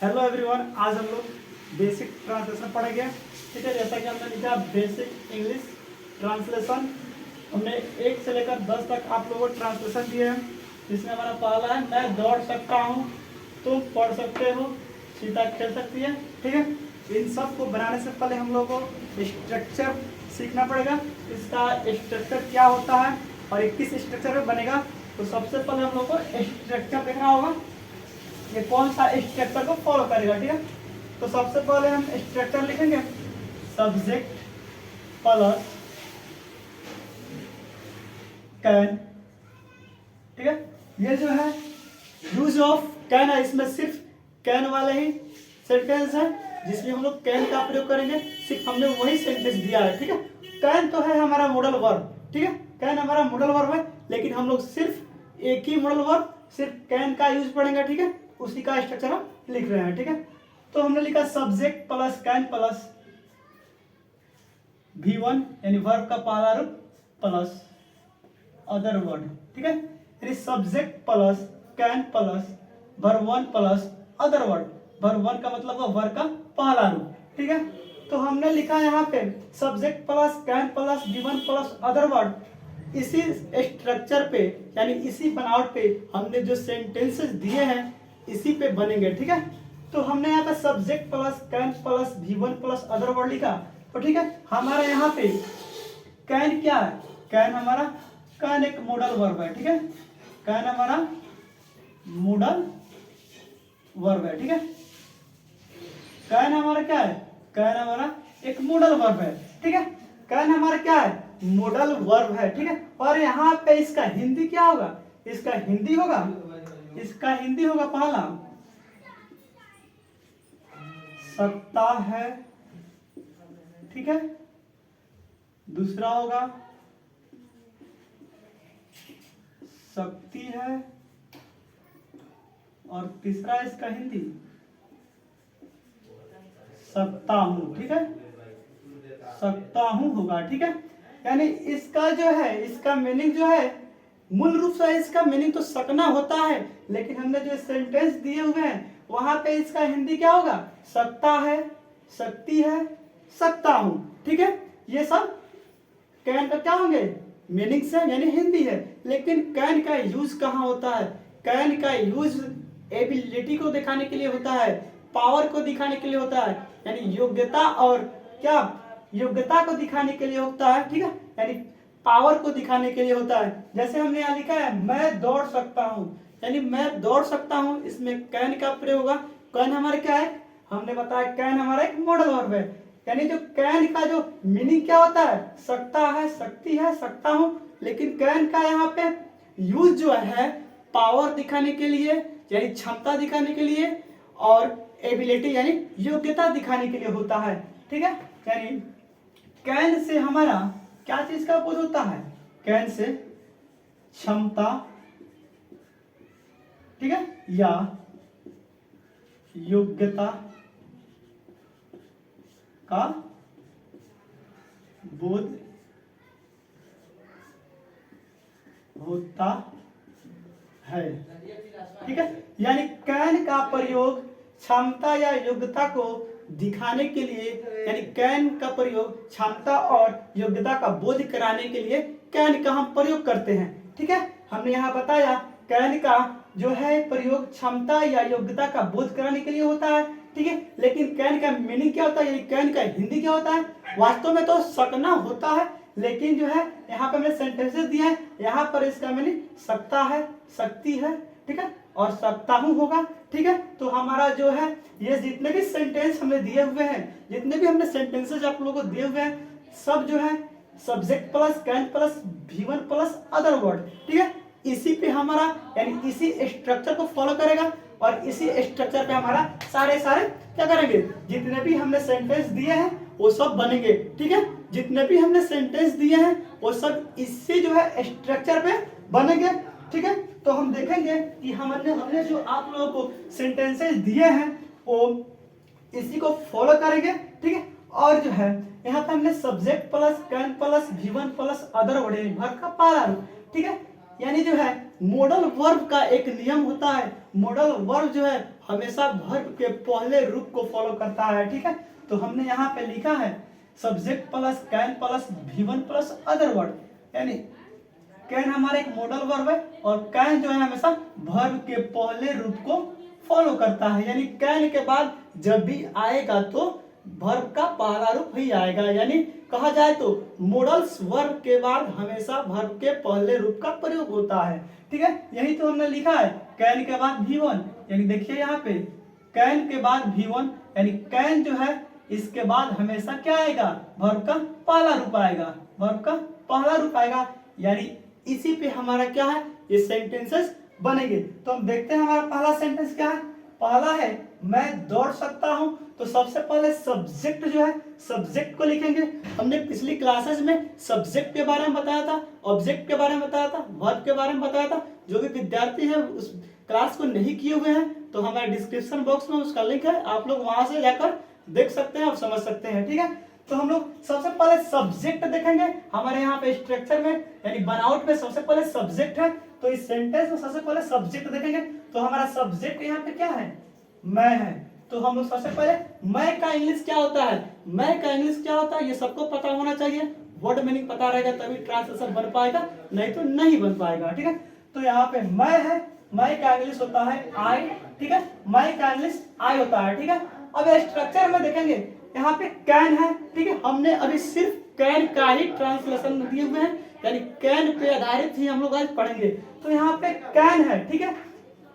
Hello everyone, आज हम लोग बेसिक ट्रांसलेशन पढ़ेंगे। ठीक है, जैसा कि हमने लिखा बेसिक इंग्लिश ट्रांसलेशन। हमने 1 से लेकर 10 तक आप लोगों को ट्रांसलेशन दिए हैं। जिसमें हमारा पहला है, मैं दौड़ सकता हूँ, तुम पढ़ सकते हो, सीता खेल सकती है। ठीक है, इन सब को बनाने से पहले हम लोगों को स्ट्रक्चर सीखना पड़ेगा। इसका स्ट्रक्चर क्या होता है और ये किस स्ट्रक्चर में बनेगा। तो सबसे पहले हम लोग को स्ट्रक्चर देखना होगा, ये कौन सा स्ट्रक्चर को फॉलो करेगा। ठीक है, तो सबसे पहले हम स्ट्रक्चर लिखेंगे, सब्जेक्ट प्लस कैन। ठीक है, ये जो है यूज ऑफ कैन है, इसमें सिर्फ कैन वाले ही सेंटेंस है जिसमें हम लोग कैन का प्रयोग करेंगे। सिर्फ हमने वही सेंटेंस दिया है। ठीक है, कैन तो है हमारा मॉडल वर्ब। ठीक है, कैन हमारा मॉडल वर्ब है, लेकिन हम लोग सिर्फ एक ही मॉडल वर्ब सिर्फ कैन का यूज पढ़ेंगे। ठीक है, उसी का स्ट्रक्चर हम लिख रहे हैं। ठीक है, तो हमने लिखा subject plus can plus V1 यानी वर्ब का पहला रूप प्लस अदर वर्ड। ठीक है, यानी subject plus can plus verb 1 plus other word. Verb 1 का मतलब है वर्ब का पहला रूप। ठीक है, तो हमने लिखा यहाँ पे subject plus can plus V1 plus other word. इसी स्ट्रक्चर पे यानी इसी बनावट पे हमने जो सेंटेंसेस दिए हैं इसी पे बनेंगे। ठीक है, तो हमने यहाँ पे subject plus can plus V1 plus other word लिखा। तो ठीक है, हमारा यहाँ पे कैन क्या है, कैन हमारा कैन एक मॉडल वर्ब है। ठीक है, कैन हमारा मॉडल वर्ब है। ठीक है, कैन हमारा क्या है, कैन हमारा एक मॉडल वर्ब है। ठीक है, कैन हमारा क्या है, मॉडल वर्ब है। ठीक है, और यहाँ पे इसका हिंदी क्या होगा, इसका हिंदी होगा पहला सकता है। ठीक है, दूसरा होगा सकती है, और तीसरा इसका हिंदी सकता हूं। ठीक है, सकता हूं होगा। ठीक है, यानी इसका जो है, इसका मीनिंग जो है, मूल रूप से इसका मीनिंग तो सकना होता है, लेकिन हमने जो सेंटेंस दिए हुए हैं वहां पे इसका हिंदी क्या होगा, सकता है, सकती है, सकता हूं। ठीक है, ये सब कैन का क्या होंगे, मीनिंग से यानी हिंदी है। लेकिन कैन का यूज कहाँ होता है, कैन का यूज एबिलिटी को दिखाने के लिए होता है, पावर को दिखाने के लिए होता है, यानी योग्यता और क्या, योग्यता को दिखाने के लिए होता है। ठीक है, यानी पावर को दिखाने के लिए होता है। जैसे हमने यहाँ लिखा है मैं दौड़ सकता हूँ, यानी मैं दौड़ सकता हूँ, इसमें कैन का प्रयोग होगा। कैन हमारा क्या है, हमने बताया कैन हमारा एक मॉडल वर्ब है, यानी जो कैन का जो मीनिंग क्या होता है, सकता है, सकती है, सकता हूँ। लेकिन कैन का यहाँ पे यूज जो है पावर दिखाने के लिए यानी क्षमता दिखाने के लिए और एबिलिटी यानी योग्यता दिखाने के लिए होता है। ठीक है, यानी कैन से हमारा क्या चीज का बोध होता है, कैन से क्षमता, ठीक है, या योग्यता का बोध होता है। ठीक है, यानी कैन का प्रयोग क्षमता या योग्यता को दिखाने के लिए, यानी कैन का प्रयोग क्षमता और योग्यता का बोध कराने के लिए कैन का हम प्रयोग करते हैं। ठीक है, हमने यहाँ बताया कैन का जो है प्रयोग क्षमता या योग्यता का बोध कराने के लिए होता है। ठीक है, लेकिन कैन का मीनिंग क्या होता है, यानी कैन का हिंदी क्या होता है, वास्तव में तो सकना होता है, लेकिन जो है यहाँ पे हमने सेंटेंसेस दिए हैं, यहाँ पर इसका मीनिंग सकता है, सकती है, ठीक है, और सकता हूं होगा। ठीक है, तो हमारा जो है ये जितने भी सेंटेंस हमने दिए हुए हैं, जितने भी हमने सेंटेंसेस आप लोगों को दिए हुए हैं, सब जो है subject plus can plus V1 plus other word. ठीक है, इसी पे हमारा यानी इसी स्ट्रक्चर को फॉलो करेगा, और इसी स्ट्रक्चर पे हमारा सारे क्या करेंगे, जितने भी हमने सेंटेंस दिए हैं वो सब बनेंगे। ठीक है, जितने भी हमने सेंटेंस दिए हैं वो सब इससे जो है स्ट्रक्चर पे बनेंगे। ठीक है, तो हम देखेंगे कि हमने जो आप लोगों को सेंटेंसेस दिए हैं वो इसी को फॉलो करेंगे। ठीक है, और जो है यहाँ पे हमने subject plus can plus V1 plus other word verb का पहला रूप। ठीक है, यानी जो है मॉडल वर्ब का एक नियम होता है, मॉडल वर्ब जो है हमेशा वर्ब के पहले रूप को फॉलो करता है। ठीक है, तो हमने यहाँ पे लिखा है subject plus can plus V1 plus other word, यानी कैन हमारा एक मॉडल वर्ब है और कैन जो है हमेशा वर्ब के पहले रूप को फॉलो करता है, यानी कैन के बाद जब भी आएगा तो वर्ब का पहला रूप ही आएगा। यानी कहा जाए तो मॉडल्स वर्ब के बाद हमेशा वर्ब के पहले रूप का प्रयोग होता है। ठीक है, यही तो हमने लिखा है कैन के बाद V1, यानी देखिए यहाँ पे कैन के बाद V1, यानी कैन जो है इसके बाद हमेशा क्या आएगा, वर्ब का पहला रूप आएगा, वर्ब का पहला रूप आएगा, यानी इसी पे हमारा क्या है, ये सेंटेंसेस बनेंगे। तो हम देखते हैं हमारा पहला सेंटेंस क्या है। पहला है मैं दौड़ सकता हूं, तो सबसे पहले सब्जेक्ट जो है सब्जेक्ट को लिखेंगे। हमने पिछली क्लासेस में सब्जेक्ट के बारे में बताया था, ऑब्जेक्ट के बारे में बताया था, वर्ब के बारे में बताया था। जो भी विद्यार्थी है उस क्लास को नहीं किए हुए हैं तो हमारे डिस्क्रिप्शन बॉक्स में उसका लिंक है, आप लोग वहां से जाकर देख सकते हैं और समझ सकते हैं। ठीक है, तो हम लोग सबसे पहले सब्जेक्ट देखेंगे। हमारे यहाँ पे स्ट्रक्चर में यानी बनावट में सबसे पहले सब्जेक्ट है, तो इस सेंटेंस में सबसे पहले सब्जेक्ट देखेंगे। तो हमारा सब्जेक्ट यहाँ पे क्या है, मैं है। तो हम लोग सबसे पहले मैं का इंग्लिश क्या होता है, मैं का इंग्लिश क्या होता है ये सबको पता होना चाहिए। वर्ड मीनिंग पता रहेगा तभी ट्रांसलेशन बन पाएगा, नहीं तो नहीं बन पाएगा। ठीक है, तो यहाँ पे मैं है, मैं का इंग्लिश होता है आई। ठीक है, मैं का इंग्लिश आई होता है। ठीक है, अब स्ट्रक्चर में देखेंगे यहाँ पे कैन है। ठीक है, हमने अभी सिर्फ कैन का ही ट्रांसलेशन दिए हुए हैं, यानी कैन पे आधारित ही हम लोग आज पढ़ेंगे। तो यहाँ पे कैन है। ठीक है,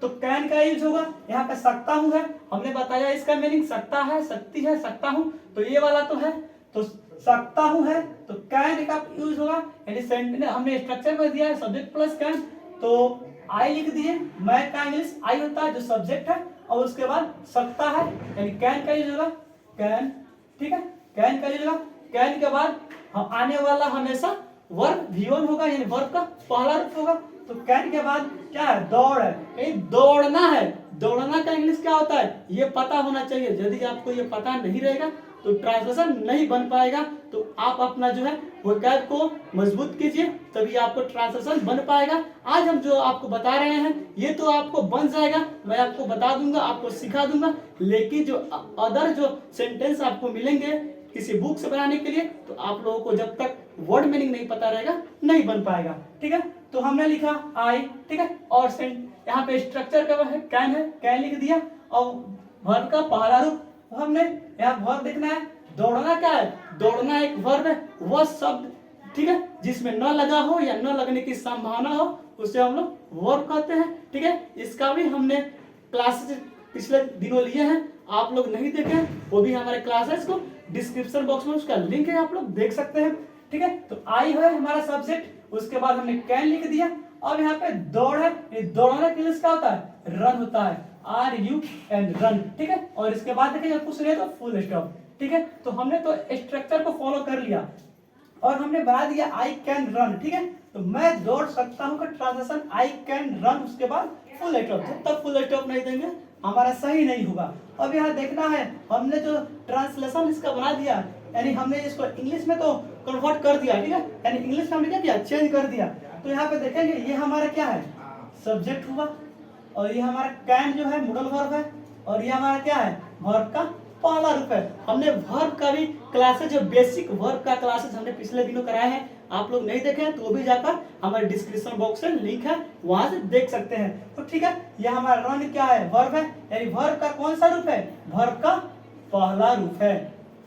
तो कैन का यूज होगा। यहाँ पे सकता हूँ है, हमने बताया इसका मीनिंग सकता है, सकती है, सकता हूँ, तो ये वाला तो है, तो सकता हूँ है, तो कैन का यूज होगा। यानी सेंटेंस हमने स्ट्रक्चर में दिया है सब्जेक्ट प्लस कैन, तो आई लिख दिए। मैं का इंग्लिश आई होता है जो सब्जेक्ट है, और उसके बाद सकता है यानी कैन का यूज होगा, कैन। ठीक है, कैन का यूज होगा। कैन के बाद आने वाला हमेशा वर्ब V1 होगा, यानी वर्ब का पहला रूप होगा। तो कैन के बाद क्या है, दौड़ है, यानी दौड़ना है। दौड़ना का इंग्लिश क्या होता है ये पता होना चाहिए। यदि आपको ये पता नहीं रहेगा तो ट्रांसलेशन नहीं बन पाएगा। तो आप अपना जो है वोकैब को मजबूत कीजिए, तभी आपको ट्रांसलेशन बन पाएगा। आज हम जो आपको बता रहे हैं ये तो आपको बन जाएगा, मैं आपको बता दूंगा, आपको सिखा दूंगा, लेकिन जो अदर जो सेंटेंस आपको मिलेंगे किसी बुक से बनाने के लिए, तो आप लोगों को जब तक वर्ड मीनिंग नहीं पता रहेगा नहीं बन पाएगा। ठीक है, तो हमने लिखा आई। ठीक है, और यहाँ पे स्ट्रक्चर का है कैन है, कैन लिख दिया, और वर्ब का पहला रूप हमने यहाँ वर्ब लिखना है। दौड़ना क्या है, दौड़ना एक वर्ब है, वह शब्द ठीक है जिसमें न लगा हो या न लगने की संभावना हो उसे हम लोग वर्ब कहते हैं। ठीक है, इसका भी हमने क्लासेस पिछले दिनों लिए हैं, आप लोग नहीं देखे वो भी हमारे क्लासेस को डिस्क्रिप्शन बॉक्स में उसका लिंक है, आप लोग देख सकते हैं। ठीक है, तो आई है हमारा सब्जेक्ट, उसके बाद हमने कैन लिख दिया। अब यहाँ पे दौड़ है, ये दौड़ने के लिए क्या होता है, रन होता है, RUN रन। ठीक है, और इसके बाद देखिए जब कुछ नहीं तो फुल स्टॉप। ठीक है, तो हमने तो स्ट्रक्चर को फॉलो कर लिया और हमने बना दिया आई कैन रन। ठीक है, तो मैं दौड़ सकता हूँ का ट्रांसलेशन आई कैन रन, उसके बाद फुल स्टॉप। जब तक फुल स्टॉप नहीं देंगे हमारा सही नहीं होगा। अब यहाँ देखना है हमने जो ट्रांसलेशन इसका बना दिया, यानी हमने इसको इंग्लिश में तो कन्वर्ट कर दिया। ठीक है, यानी इंग्लिश में हमने क्या किया, चेंज कर दिया। तो यहाँ पे देखेंगे ये हमारा क्या है, सब्जेक्ट हुआ, और ये हमारा कैन जो है मॉडल वर्ब है, और ये हमारा क्या है, वर्ब का पहला रूप है। हमने वर्ब का भी क्लासेस, जो बेसिक वर्ब का क्लासेस हमने पिछले दिनों कराए हैं, आप लोग नहीं देखे हैं तो वो भी जाकर हमारे डिस्क्रिप्शन बॉक्स में लिंक है, वहां से देख सकते हैं। तो ठीक है, ये हमारा रन क्या है, वर्ब है, यानी वर्ब का कौन सा रूप है, वर्ब का पहला रूप है,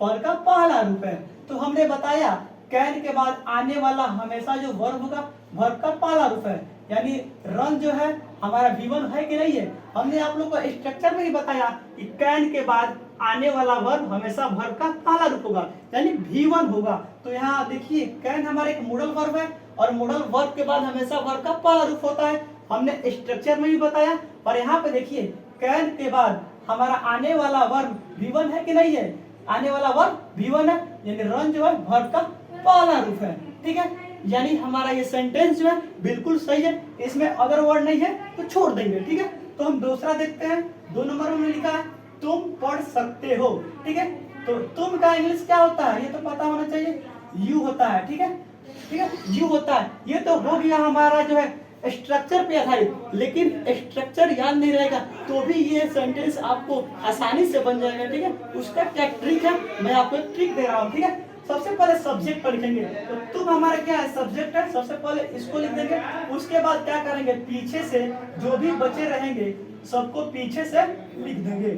वर्ब का पहला रूप है। तो हमने बताया कैन के बाद आने वाला हमेशा जो वर्ब होगा वर्ब का पहला रूप है, यानी रन जो है हमारा V1 है कि नहीं है। हमने आप लोग को स्ट्रक्चर में ही बताया कि कैन के बाद आने वाला वर्ब हमेशा वर्ब का पहला रूप होगा, यानी V1 होगा। तो यहाँ देखिए कैन हमारा एक मॉडल वर्ब है, और मॉडल वर्ब के बाद हमेशा वर्ब का पहला रूप होता है, हमने स्ट्रक्चर में भी बताया। और यहाँ पे देखिए कैन के बाद हमारा आने वाला वर्ब V1 है कि नहीं है, आने वाला वर्ब V1 है, यानी रन जो है वर्ब का पहला रूप है। ठीक है, यानी हमारा ये सेंटेंस जो है बिल्कुल सही है, इसमें अगर वर्ड नहीं है तो छोड़ देंगे। ठीक है, तो हम दूसरा देखते हैं। 2 नंबर में लिखा है तुम पढ़ सकते हो। ठीक है, तो तुम का इंग्लिश क्या होता है ये तो पता होना चाहिए, यू होता है। ठीक है, ठीक है, यू होता है। ये तो हो गया हमारा जो है स्ट्रक्चर पे आधारित, लेकिन स्ट्रक्चर याद नहीं रहेगा तो भी ये सेंटेंस आपको आसानी से बन जाएगा। ठीक है, उसका क्या ट्रिक है, मैं आपको एक ट्रिक दे रहा हूँ। ठीक है, सबसे पहले सब्जेक्ट पर लिखेंगे, तो तुम हमारा क्या है, सब्जेक्ट है। सबसे पहले इसको लिख देंगे, उसके बाद क्या करेंगे, पीछे से जो भी बचे रहेंगे सबको पीछे से लिख देंगे।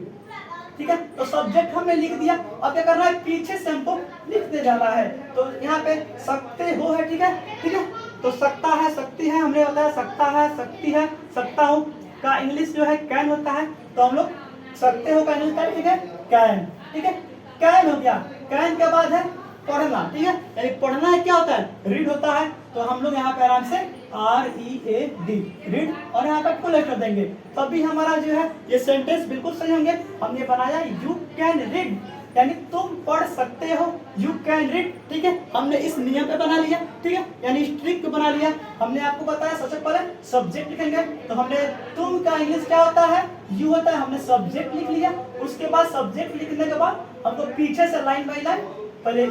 ठीक है, तो सब्जेक्ट हमने लिख दिया, अब क्या करना है, पीछे से हमको लिखते जाना है। तो यहाँ पे सकते हो है। ठीक है, ठीक है, तो सकता है, सकती है, हमने बताया सकता है, सकती है, सकता हूँ का इंग्लिश जो है कैन होता है, तो हम लोग सकते हो का इंग्लिश क्या लिखेंगे, कैन। ठीक है, कैन हो गया। कैन के बाद है पढ़ना। ठीक है, यानी पढ़ना है क्या होता है, रीड होता है, तो हम लोग यहाँ पे आराम से READ रीड, और यहाँ पे फुल स्टॉप देंगे, तब भी हमारा जो है ये सेंटेंस बिल्कुल सही होंगे। हमने बनाया यू कैन रीड, यानी तुम पढ़ सकते हो, यू कैन रीड। ठीक है, हमने इस नियम पे बना लिया। ठीक है, यानी इस ट्रिक पे बना लिया। हमने आपको बताया सबसे पहले सब्जेक्ट लिखेंगे, तो हमने तुम का इंग्लिश क्या होता है, यू होता है, हमने सब्जेक्ट लिख लिया। उसके बाद सब्जेक्ट लिखने के बाद हमको पीछे से लाइन बाई लाइन पहले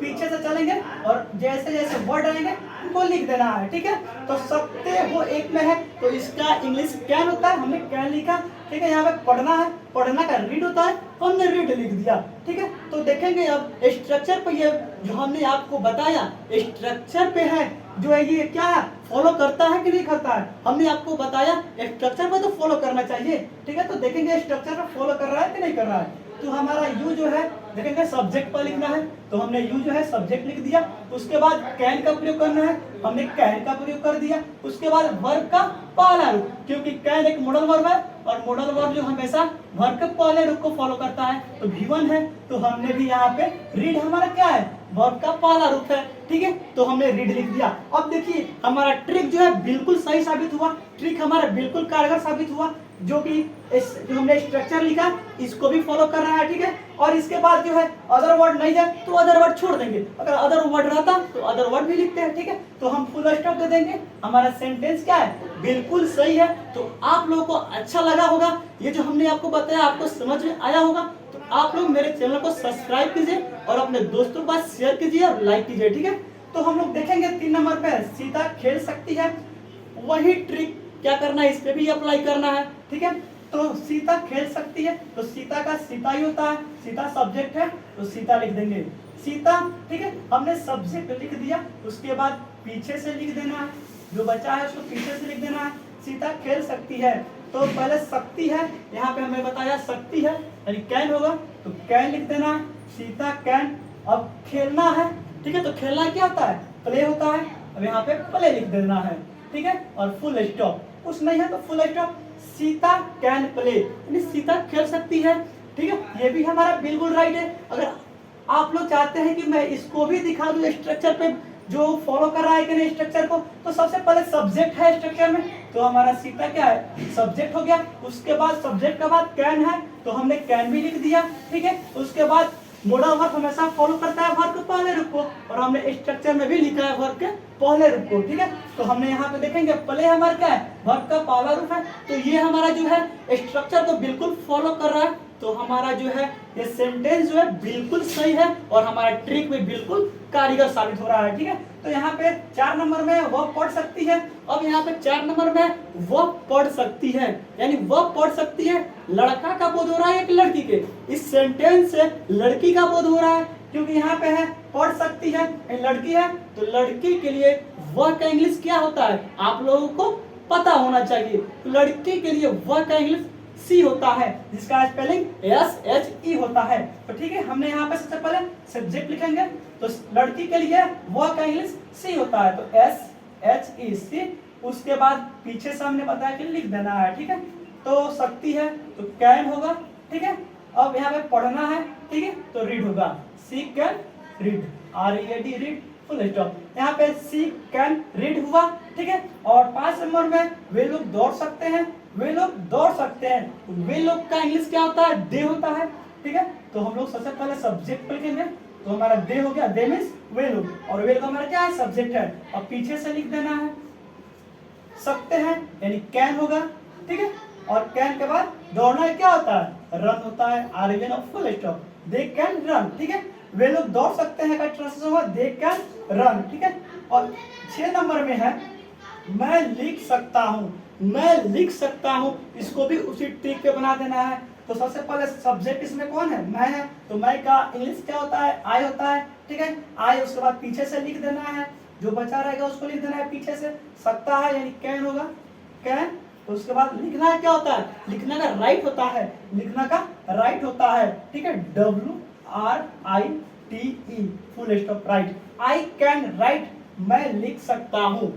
पीछे से चलेंगे और जैसे जैसे वर्ड आएंगे उनको लिख देना है। ठीक है, तो सकते हो एक में है, तो इसका इंग्लिश कैन होता है, हमने कैन लिखा। ठीक है, यहाँ पे पढ़ना है, पढ़ना का रीड होता है, हमने रीड लिख दिया। ठीक है, तो देखेंगे अब स्ट्रक्चर पे, ये जो हमने आपको बताया स्ट्रक्चर पे है, जो है ये क्या है, फॉलो करता है कि नहीं करता है। हमने आपको बताया स्ट्रक्चर पे तो फॉलो करना चाहिए। ठीक है, तो देखेंगे स्ट्रक्चर पे फॉलो कर रहा है कि नहीं कर रहा है। तो हमारा यू जो है देखेंगे सब्जेक्ट पर लिखना है, तो हमने यू जो है सब्जेक्ट लिख दिया। उसके बाद कैन का प्रयोग करना है, हमने कैन का प्रयोग कर दिया। उसके बाद वर्ब का पहला रूप, क्योंकि कैन एक मॉडल वर्ब है और मॉडल वर्ब जो हमेशा वर्ब के पहले रूप को फॉलो करता है, तो V1 है, तो हमने भी यहाँ पे रीड हमारा क्या है, वर्ब का पहला रूप है। ठीक है, तो हमने रीड लिख दिया। अब देखिए हमारा ट्रिक जो है बिल्कुल सही साबित हुआ, ट्रिक हमारा बिल्कुल कारगर साबित हुआ, जो कि जो हमने स्ट्रक्चर लिखा इसको भी फॉलो कर रहा है। ठीक है, और इसके बाद जो है अदर वर्ड नहीं है तो अदर वर्ड छोड़ देंगे, अगर अदर वर्ड रहता तो अदर वर्ड भी लिखते हैं। ठीक है, तो हम फुल स्टॉप दे देंगे, हमारा सेंटेंस क्या है, बिल्कुल सही है। तो आप लोगों को अच्छा लगा होगा, ये जो हमने आपको बताया आपको समझ में आया होगा, तो आप लोग मेरे चैनल को सब्सक्राइब कीजिए और अपने दोस्तों के पास शेयर कीजिए और लाइक कीजिए। ठीक है, तो हम लोग देखेंगे 3 नंबर पे सीता खेल सकती है, वही ट्रिक क्या करना है, इस पे भी अप्लाई करना है। ठीक है, तो सीता खेल सकती है, तो सीता का सीता ही होता है, सीता सब्जेक्ट है तो सीता लिख देंगे, सीता। ठीक है, हमने सब्जेक्ट लिख दिया, उसके बाद पीछे से लिख देना है, जो बचा है उसको पीछे से लिख देना है। सीता खेल सकती है, तो पहले सकती है, यहाँ पे हमें बताया सकती है यानी कैन होगा, तो कैन लिख देना है, सीता कैन। अब खेलना है, ठीक है, तो खेलना क्या होता है, प्ले होता है, अब यहाँ पे प्ले लिख देना है। ठीक है, और फुल स्टॉप, कुछ नहीं है तो full stop, Sita can play, यानी सीता खेल सकती है। ठीक है, ये भी हमारा बिल्कुल राइट है। अगर आप लोग चाहते हैं कि मैं इसको भी दिखा दूं स्ट्रक्चर पे जो फॉलो कर रहा है कि नहीं स्ट्रक्चर को, तो सबसे पहले सब्जेक्ट है स्ट्रक्चर में, तो हमारा सीता क्या है, सब्जेक्ट हो गया। उसके बाद सब्जेक्ट के बाद कैन है, तो हमने कैन भी लिख दिया। ठीक है, उसके बाद मोडल वर्ब हमेशा फॉलो करता है वर्ब के पहले रूप को, और हमने स्ट्रक्चर में भी लिखा है वर्ब के पहले रूप को। ठीक है, तो हमने यहाँ पे देखेंगे प्ले हमारा क्या है, वर्ब का पहला रूप है, तो ये हमारा जो है स्ट्रक्चर को बिल्कुल फॉलो कर रहा है, तो हमारा जो है ये सेंटेंस जो है बिल्कुल सही है और हमारा ट्रिक भी बिल्कुल कारीगर साबित हो रहा है। ठीक है, तो यहाँ पे 4 नंबर में वह पढ़ सकती है। अब यहाँ पे 4 नंबर में वह पढ़ सकती है, यानी वह पढ़ सकती है, लड़का का बोध हो रहा है एक लड़की के, इस सेंटेंस से लड़की का बोध हो रहा है, क्योंकि यहाँ पे है पढ़ सकती है, लड़की है, तो लड़की के लिए वह का इंग्लिश क्या होता है आप लोगों को पता होना चाहिए। लड़की के लिए वह का इंग्लिश सी होता है, जिसका स्पेलिंग SHE होता है। तो ठीक है, हमने यहाँ पे सबसे पहले सब्जेक्ट लिखेंगे, तो लड़की के लिए वह का इंग्लिश सी होता है, तो SHE सी। उसके बाद पीछे से हमने बताया कि लिख देना है। ठीक है, तो सकती है तो कैन होगा। ठीक है, अब यहाँ पे पढ़ना है, ठीक है, तो रीड होगा, she can read, READ read, full stop. यहाँ पे सी कैन रीड हुआ। ठीक है, और 5 नंबर में वे लोग दौड़ सकते हैं, वे लोग दौड़ सकते हैं, वे लोग का इंग्लिश क्या होता है, दे होता है। ठीक है, तो हम लोग सबसे पहले सब्जेक्ट लिखेंगे, तो हमारा दे हो गया, दे मींस वे लोग, और वे लोग हमारा क्या है, सब्जेक्ट है, और पीछे से लिख देना है सकते हैं, यानी कैन होगा। ठीक है, और कैन के बाद दौड़ना क्या होता है, रन होता है, REN और full stop, they can run. ठीक है, वे लोग दौड़ सकते हैं का ट्रांसलेशन होगा दे कैन रन। ठीक है, और 6 नंबर में है मैं लिख सकता हूँ, मैं लिख सकता हूँ, इसको भी उसी ट्रिक पे बना देना है। तो सबसे पहले सब्जेक्ट इसमें कौन है, मैं है, तो मैं का इंग्लिश क्या होता है, आई होता है, ठीक है, आई। उसके बाद पीछे से लिख देना है, जो बचा रहेगा उसको लिख देना है पीछे से, सकता है यानी कैन होगा, कैन। तो उसके बाद लिखना क्या होता है, लिखने का राइट होता है, लिखना का राइट होता है, ठीक है, WRITE full stop right. I can write, मैं लिख सकता हूँ,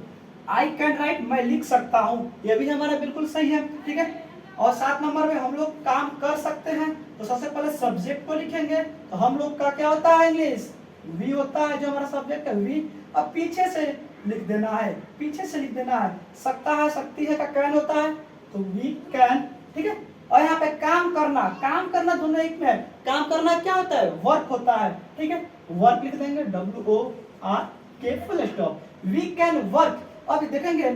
आई कैन राइट, मैं लिख सकता हूँ, ये भी हमारा बिल्कुल सही है, ठीक है। और 7 नंबर में हम लोग काम कर सकते हैं, तो सबसे पहले सब्जेक्ट को लिखेंगे, तो हम लोग का क्या होता है, इंग्लिश वी होता है, जो हमारा सब्जेक्ट है वी। अब पीछे से लिख देना है, पीछे से लिख देना है, सकता है सकती है का कैन होता है, तो वी कैन, ठीक है। और यहाँ पे काम करना, काम करना दोनों एक में है, काम करना क्या होता है, वर्क होता है, ठीक है, वर्क लिख देंगे WORK full stop, we can work. अब देखेंगे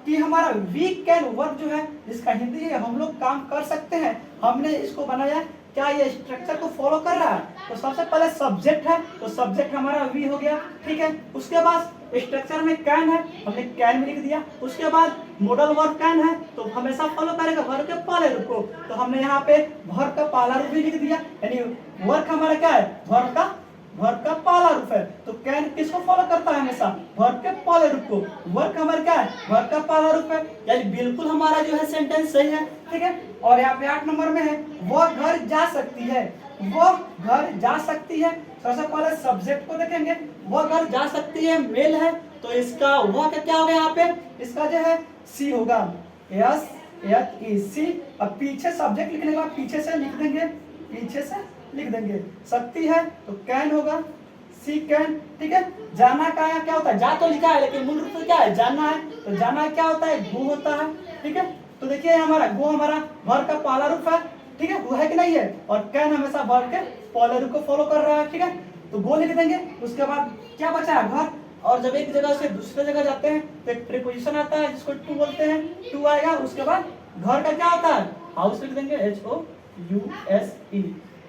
कि हमारा वी कैन वर्क जो है, इसका हिंदी है हम लोग काम कर सकते हैं, हमने इसको बनाया, क्या ये स्ट्रक्चर को फॉलो कर रहा है। तो सबसे पहले सब्जेक्ट है, तो सब्जेक्ट हमारा वी हो गया, ठीक है। उसके बाद स्ट्रक्चर में कैन है, हमने कैन में लिख दिया। उसके बाद मॉडल वर्ब कैन है, तो हमेशा फॉलो करेगा वर्ब के पहले रूप को, तो हमने यहाँ पे वर्ब का पहला रूप भी लिख दिया, यानी वर्क हमारा क्या है, वर्ब का पहला रूप है। तो कैन किसको फॉलो करता है, हमेशा वर्ब के पहले रूप को, वर्क हमारा क्या है, वर्ब का पहला रूप है, यानी बिल्कुल हमारा जो है सेंटेंस सही है, ठीक है। और यहाँ पे 8 नंबर में है, वो घर जा सकती है, वो घर जा सकती है। सबसे पहले सब्जेक्ट को देखेंगे, वो घर जा सकती है मेल है, तो इसका वो क्या होगा, यहाँ पे इसका जो है सी होगा, SHE। अब पीछे सब्जेक्ट लिखने के बाद पीछे से लिख देंगे, पीछे से लिख देंगे, सकती है तो कैन होगा, सी कैन, ठीक है। जाना का क्या होता है, जा तो लिखा है लेकिन मूल रूप से क्या है, जाना है, तो जाना क्या होता है, गो होता है, ठीक है। तो देखिए हमारा गो हमारा वर्ब का पहला रूप है, ठीक है, वो है कि नहीं है, और कैन हमेशा वर्ब के पहले रूप को फॉलो कर रहा है, ठीक है। तो गो लिख देंगे। उसके बाद क्या बचा है, घर। और जब एक जगह से दूसरे जगह जाते हैं तो एक प्रीपोजिशन आता है जिसको टू बोलते हैं, टू आएगा। उसके बाद घर का क्या होता है, हाउस लिख देंगे, HOUSE,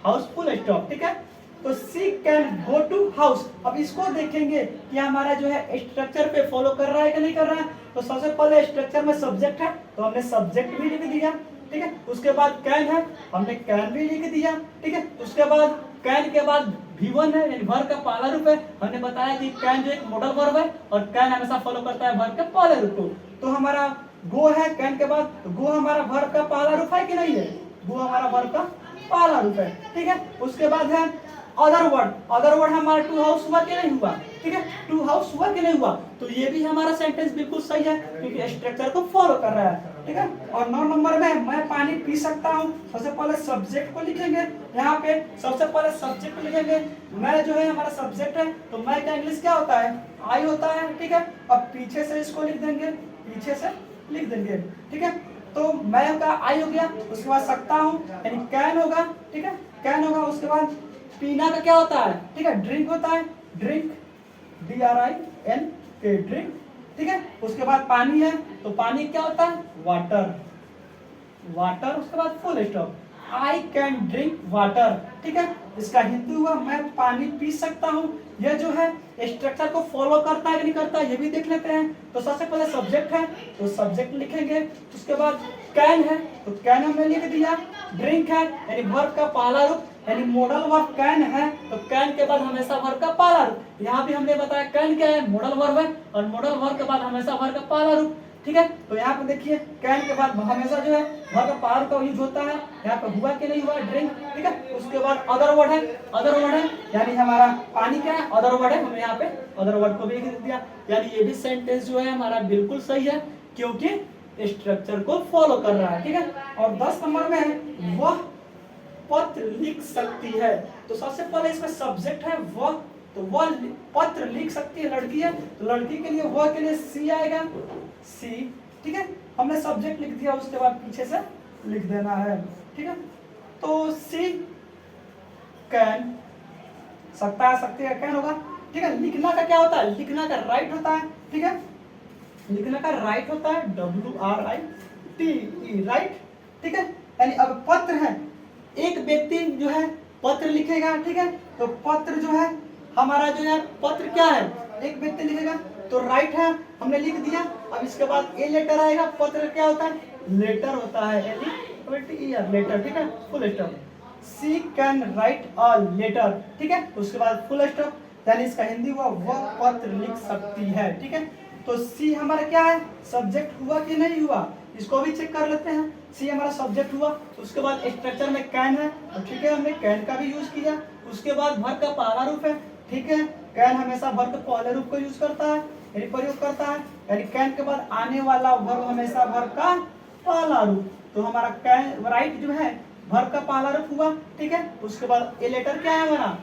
हाउस फुल स्टॉप, ठीक है। तो सी कैन गो टू हाउस। अब इसको देखेंगे कि हमारा जो है स्ट्रक्चर पे फॉलो कर रहा है कि नहीं कर रहा है। तो सबसे पहले स्ट्रक्चर में सब्जेक्ट है, तो हमने सब्जेक्ट भी लिख दिया, ठीक है। उसके बाद कैन है, हमने कैन भी लिख दिया, ठीक है। उसके बाद कैन के बाद V1 है, यानी वर्ब का पहला रूप है। हमने बताया कि कैन जो एक मॉडल वर्ब है और कैन हमेशा फॉलो करता है वर्ब के पहले रूप को। तो हमारा गो है कैन के बाद, तो गो हमारा वर्ब का पहला रूप है कि नहीं है, गो हमारा वर्ब का पहला रूप है, ठीक है। उसके बाद है अदर वर्ड, अदर वर्ड हमारा टू हाउस हुआ कि नहीं हुआ, ठीक है, टू हाउस हुआ कि नहीं हुआ। तो ये भी हमारा सेंटेंस बिल्कुल सही है क्योंकि स्ट्रक्चर को फॉलो कर रहा है, ठीक है। और 9 नंबर में मैं पानी पी सकता हूँ। सबसे पहले सब्जेक्ट को लिखेंगे, यहाँ पे सबसे पहले सब्जेक्ट को लिखेंगे, मैं जो है हमारा सब्जेक्ट है, तो मैं का इंग्लिश क्या होता है, आई होता है, ठीक है। अब पीछे से इसको लिख देंगे, पीछे से लिख देंगे, ठीक है। तो मैं का आई हो गया। उसके बाद सकता हूँ यानी कैन होगा, ठीक है, कैन होगा। उसके बाद पीना का क्या होता है, ठीक है, ड्रिंक होता है, ड्रिंक, DRINK, ड्रिंक, ठीक है। उसके बाद पानी है, तो पानी क्या होता है, वाटर, वाटर। उसके बाद full stop, I can drink water, ठीक है। इसका हिंदी हुआ मैं पानी पी सकता हूँ। यह जो है स्ट्रक्चर को फॉलो करता है कि नहीं करता है, ये भी देख लेते हैं। तो सबसे पहले सब्जेक्ट है, तो सब्जेक्ट लिखेंगे। उसके बाद कैन है, तो कैन हमने लिख दिया। ड्रिंक है यानी वर्ब का पहला रूप, यानी मॉडल वर्ब कैन है, तो कैन के बाद हमेशा वर्ब का पहला रूप। यहाँ भी हमने बताया कैन क्या है, मॉडल वर्ब है, और मॉडल वर्ब के बाद हमेशा वर्ब का पहला रूप, ठीक है। तो यहाँ पे देखिए कैन के बाद हमेशा जो है वर्ब का पहला रूप का यूज होता है। यहाँ पे हुआ कि नहीं हुआ, ड्रिंक, ठीक है। उसके बाद अदर वर्ड है, अदर वर्ड है यानी हमारा पानी क्या है, अदर वर्ड है, हमने यहाँ पे अदर वर्ड को भी लिख दिया। यानी ये भी सेंटेंस जो है हमारा बिल्कुल सही है क्योंकि स्ट्रक्चर को फॉलो कर रहा है, ठीक है। और 10 नंबर में है वह पत्र लिख सकती है। तो सबसे पहले इसमें सब्जेक्ट है वह, तो वह पत्र लिख सकती है, लड़की है, तो लड़की के लिए वह के लिए सी आएगा, सी, ठीक है। हमने सब्जेक्ट लिख दिया, उसके बाद पीछे से लिख देना है, ठीक है। तो सी कैन, सकता है सकती है कैन होगा, ठीक है। लिखना का क्या होता है, लिखना का राइट होता है, ठीक है, लिखने का राइट होता है, WRITE, राइट, ठीक है। यानी अब पत्र है, एक व्यक्ति जो है पत्र लिखेगा, ठीक है। तो पत्र जो है हमारा जो है पत्र क्या है, एक व्यक्ति लिखेगा, तो राइट है, हमने लिख दिया। अब इसके बाद ए लेटर आएगा, पत्र क्या होता है, लेटर होता है, लेटर, ठीक है, full stop. She can write a letter, ठीक है, उसके बाद फुल स्टॉप, यानी इसका हिंदी हुआ वह पत्र लिख सकती है, ठीक है। तो सी हमारा क्या है, सब्जेक्ट हुआ कि नहीं हुआ, इसको भी चेक कर लेते हैं। सी हमारा सब्जेक्ट हुआ, उसके बाद स्ट्रक्चर में कैन है, तो ठीक है, हमने कैन का भी यूज किया। उसके बाद वर्ब का पहला रूप है, ठीक है, कैन हमेशा वर्ब के पहले रूप को यूज करता है, यानी प्रयोग करता है, यानी कैन के बाद आने वाला वर्ब हमेशा वर्ब का पहला रूप। तो हमारा कैन राइट जो है वर्ब का पहला रूप हुआ, ठीक है। उसके बाद ए लेटर क्या है हमारा,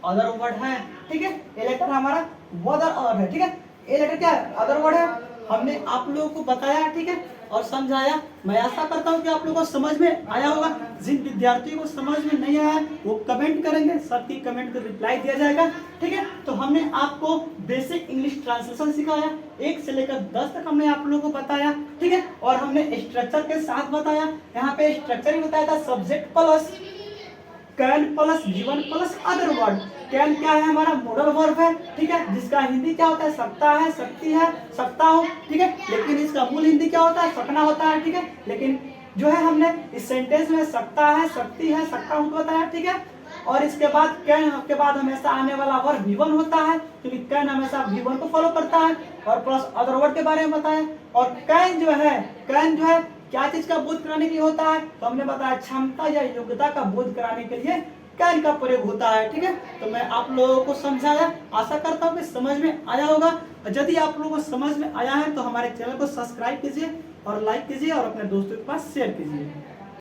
अदर वर्ड है, ठीक है। ए लेटर हमारा अदर वर्ड है, ठीक है। ए लेटर क्या है, अदर वर्ड है। हमने आप लोगों को बताया, ठीक है, और समझाया। मैं आशा करता हूँ कि आप लोगों को समझ में आया होगा। जिन विद्यार्थियों को समझ में नहीं आया वो कमेंट करेंगे, सबकी कमेंट को रिप्लाई दिया जाएगा, ठीक है। तो हमने आपको बेसिक इंग्लिश ट्रांसलेशन सिखाया, 1 से लेकर 10 तक हमने आप लोगों को बताया, ठीक है। और हमने स्ट्रक्चर के साथ बताया, यहाँ पे स्ट्रक्चर ही बताया था, subject plus can plus given plus other word. Can क्या है, हमारा मॉडल वर्ब है, ठीक है, जिसका हिंदी क्या होता है, सकता है, सकती है, सकता हूँ, ठीक है। लेकिन इसका मूल हिंदी क्या होता है, सकना होता है, ठीक है। लेकिन जो है हमने इस सेंटेंस में सकता है, सकती है, सकता हूँ बताया, ठीक है। और इसके बाद कैन के बाद हमेशा आने वाला वर्ब V1 होता है, क्योंकि कैन हमेशा V1 को फॉलो करता है। और प्लस अदर वर्ड के बारे में बताया। और कैन जो है क्या चीज का बोध कराने के लिए होता है, तो हमने बताया क्षमता या योग्यता का बोध कराने के लिए कैन का प्रयोग होता है, ठीक है। तो मैं आप लोगों को समझाया, आशा करता हूँ कि समझ में आया होगा। यदि आप लोगों को समझ में आया है तो हमारे चैनल को सब्सक्राइब कीजिए और लाइक कीजिए और अपने दोस्तों के पास शेयर कीजिए।